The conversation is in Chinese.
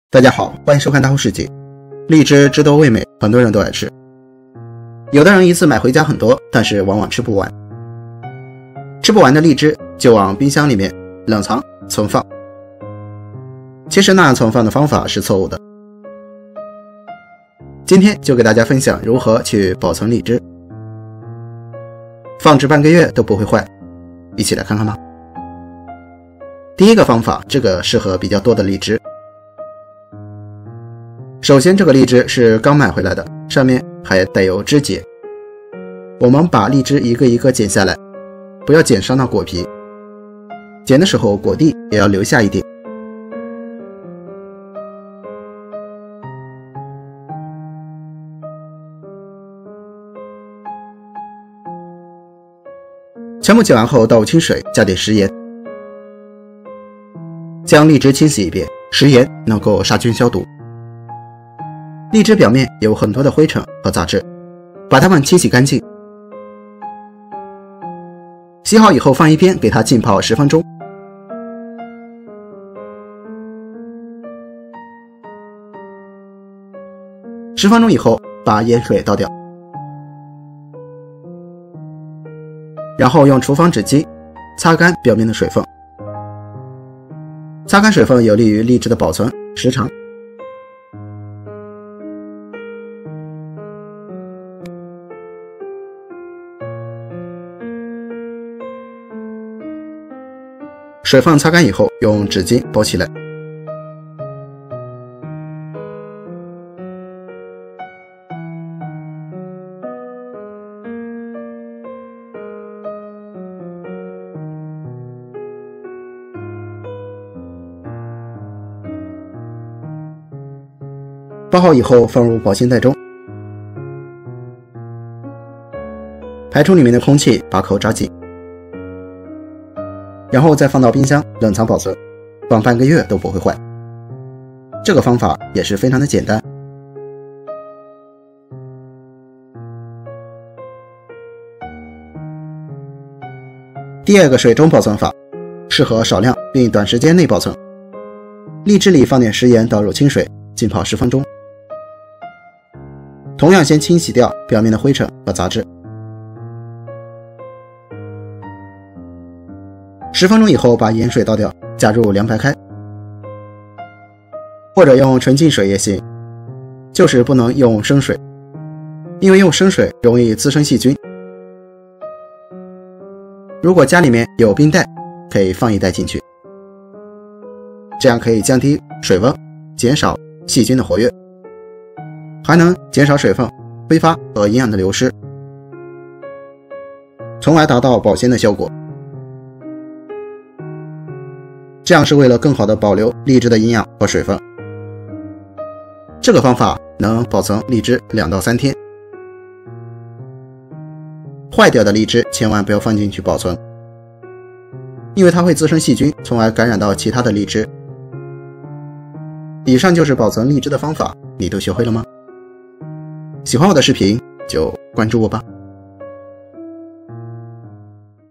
大家好，欢迎收看大户世界。荔枝汁多味美，很多人都爱吃。有的人一次买回家很多，但是往往吃不完。吃不完的荔枝就往冰箱里面冷藏存放。其实那样存放的方法是错误的。今天就给大家分享如何去保存荔枝，放置半个月都不会坏，一起来看看吧。第一个方法，这个适合比较多的荔枝。首先，这个荔枝是刚买回来的，上面还带有枝节。我们把荔枝一个一个剪下来，不要剪伤到果皮。剪的时候果蒂也要留下一点。全部剪完后倒入清水，加点食盐，将荔枝清洗一遍，食盐能够杀菌消毒。荔枝表面有很多的灰尘和杂质，把它们清洗干净。洗好以后放一边，给它浸泡10分钟。10分钟以后，把盐水倒掉，然后用厨房纸巾擦干表面的水分。擦干水分有利于荔枝的保存时长。水分擦干以后，用纸巾包起来。包好以后放入保鲜袋中，排出里面的空气，把口扎紧。然后再放到冰箱冷藏保存，放半个月都不会坏。这个方法也是非常的简单。第二个水中保存法，适合少量并短时间内保存。荔枝里放点食盐，倒入清水，浸泡10分钟。同样先清洗掉表面的灰尘和杂质。10分钟以后把盐水倒掉，加入凉白开，或者用纯净水也行，就是不能用生水，因为用生水容易滋生细菌。如果家里面有冰袋，可以放一袋进去，这样可以降低水温，减少细菌的活跃，还能减少水分挥发和营养的流失，从而达到保鲜的效果。这样是为了更好的保留荔枝的营养和水分。这个方法能保存荔枝2到3天。坏掉的荔枝千万不要放进去保存，因为它会滋生细菌，从而感染到其他的荔枝。以上就是保存荔枝的方法，你都学会了吗？喜欢我的视频就关注我吧。